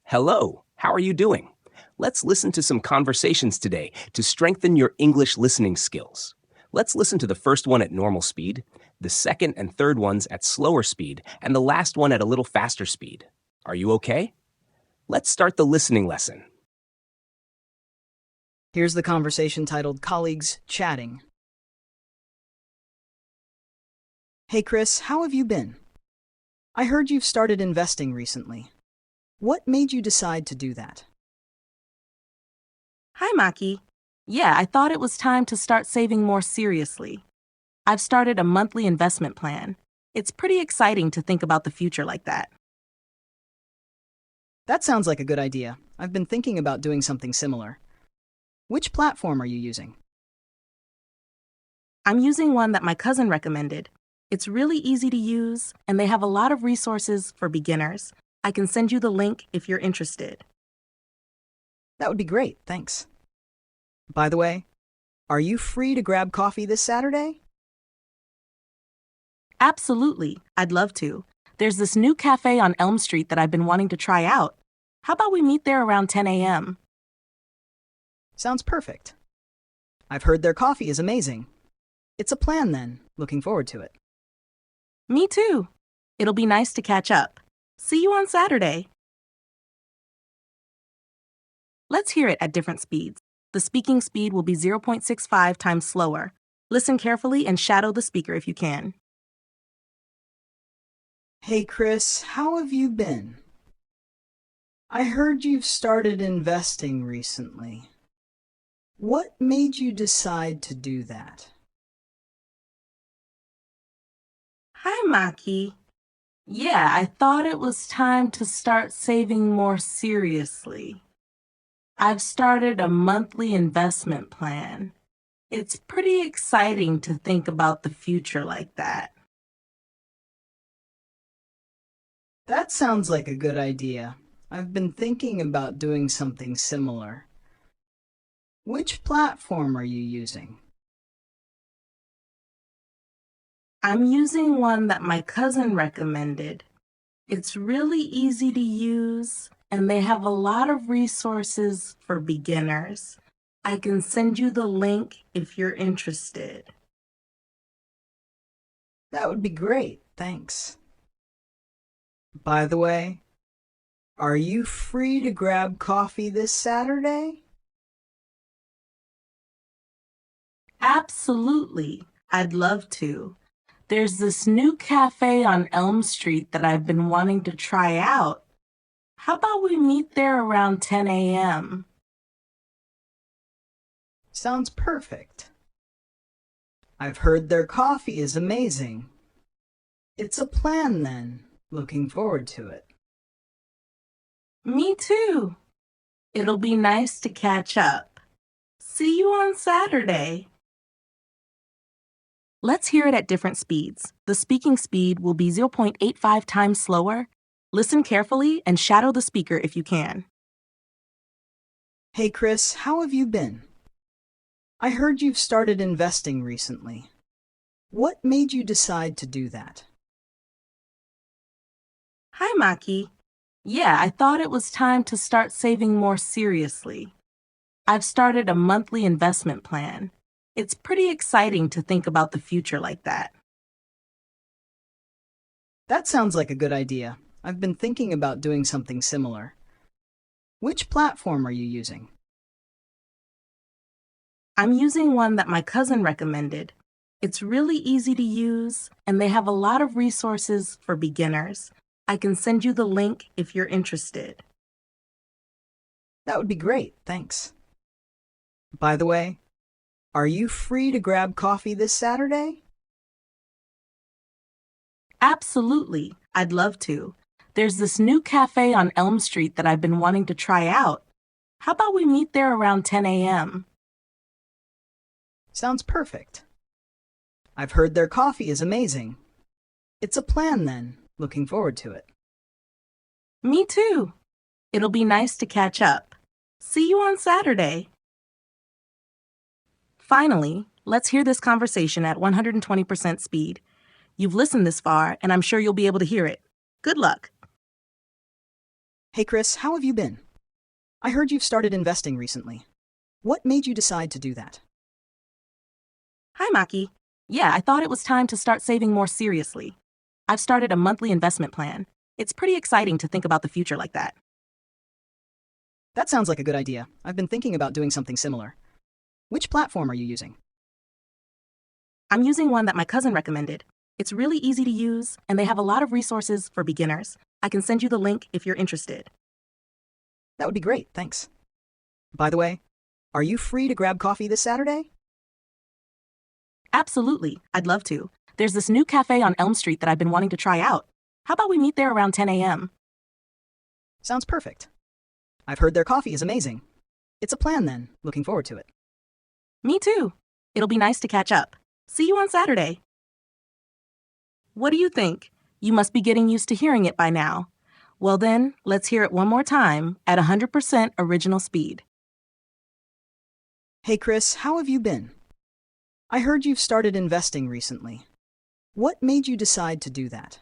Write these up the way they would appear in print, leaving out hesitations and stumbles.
Hello, how are you doing? Let's listen to some conversations today to strengthen your English listening skills. Let's listen to the first one at normal speed, the second and third ones at slower speed, and the last one at a little faster speed. Are you okay? Let's start the listening lesson. Here's the conversation titled Colleagues Chatting. Hey Chris, how have you been? I heard you've started investing recently. What made you decide to do that? Hi, Maki. Yeah, I thought it was time to start saving more seriously. I've started a monthly investment plan. It's pretty exciting to think about the future like that. That sounds like a good idea. I've been thinking about doing something similar. Which platform are you using? I'm using one that my cousin recommended. It's really easy to use, and they have a lot of resources for beginners. I can send you the link if you're interested. That would be great, thanks. By the way, are you free to grab coffee this Saturday? Absolutely, I'd love to. There's this new cafe on Elm Street that I've been wanting to try out. How about we meet there around 10 a.m.? Sounds perfect. I've heard their coffee is amazing. It's a plan then. Looking forward to it. Me too. It'll be nice to catch up. See you on Saturday. Let's hear it at different speeds. The speaking speed will be 0.65 times slower. Listen carefully and shadow the speaker if you can. Hey Chris, how have you been? I heard you've started investing recently. What made you decide to do that? Hi, Maki. Yeah, I thought it was time to start saving more seriously. I've started a monthly investment plan. It's pretty exciting to think about the future like that. That sounds like a good idea. I've been thinking about doing something similar. Which platform are you using? I'm using one that my cousin recommended. It's really easy to use, and they have a lot of resources for beginners. I can send you the link if you're interested. That would be great, thanks. By the way, are you free to grab coffee this Saturday? Absolutely, I'd love to. There's this new cafe on Elm Street that I've been wanting to try out. How about we meet there around 10 a.m.? Sounds perfect. I've heard their coffee is amazing. It's a plan then. Looking forward to it. Me too. It'll be nice to catch up. See you on Saturday. Let's hear it at different speeds. The speaking speed will be 0.85 times slower. Listen carefully and shadow the speaker if you can. Hey Chris, how have you been? I heard you've started investing recently. What made you decide to do that? Hi, Maki. Yeah, I thought it was time to start saving more seriously. I've started a monthly investment plan. It's pretty exciting to think about the future like that. That sounds like a good idea. I've been thinking about doing something similar. Which platform are you using? I'm using one that my cousin recommended. It's really easy to use, and they have a lot of resources for beginners. I can send you the link if you're interested. That would be great, thanks. By the way, are you free to grab coffee this Saturday? Absolutely, I'd love to. There's this new cafe on Elm Street that I've been wanting to try out. How about we meet there around 10 a.m.? Sounds perfect. I've heard their coffee is amazing. It's a plan then. Looking forward to it. Me too. It'll be nice to catch up. See you on Saturday. Finally, let's hear this conversation at 120% speed. You've listened this far, and I'm sure you'll be able to hear it. Good luck. Hey Chris, how have you been? I heard you've started investing recently. What made you decide to do that? Hi, Maki. Yeah, I thought it was time to start saving more seriously. I've started a monthly investment plan. It's pretty exciting to think about the future like that. That sounds like a good idea. I've been thinking about doing something similar. Which platform are you using? I'm using one that my cousin recommended. It's really easy to use, and they have a lot of resources for beginners. I can send you the link if you're interested. That would be great, thanks. By the way, are you free to grab coffee this Saturday? Absolutely, I'd love to. There's this new cafe on Elm Street that I've been wanting to try out. How about we meet there around 10 a.m.? Sounds perfect. I've heard their coffee is amazing. It's a plan then. Looking forward to it. Me too. It'll be nice to catch up. See you on Saturday. What do you think? You must be getting used to hearing it by now. Well then, let's hear it one more time at 100% original speed. Hey Chris, how have you been? I heard you've started investing recently. What made you decide to do that?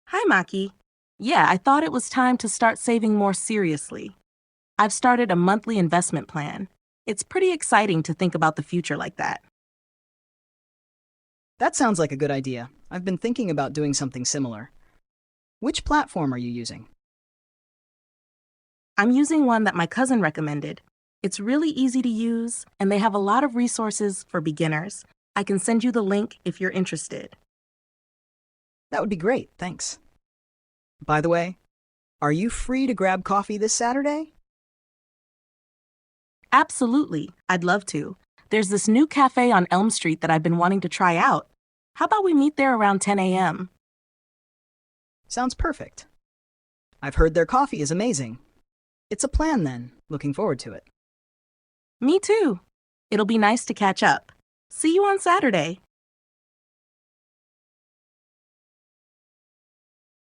Hi, Maki. Yeah, I thought it was time to start saving more seriously. I've started a monthly investment plan. It's pretty exciting to think about the future like that. That sounds like a good idea. I've been thinking about doing something similar. Which platform are you using? I'm using one that my cousin recommended. It's really easy to use, and they have a lot of resources for beginners. I can send you the link if you're interested. That would be great, thanks. By the way, are you free to grab coffee this Saturday? Absolutely, I'd love to. There's this new cafe on Elm Street that I've been wanting to try out. How about we meet there around 10 a.m.? Sounds perfect. I've heard their coffee is amazing. It's a plan then. Looking forward to it. Me too. It'll be nice to catch up. See you on Saturday.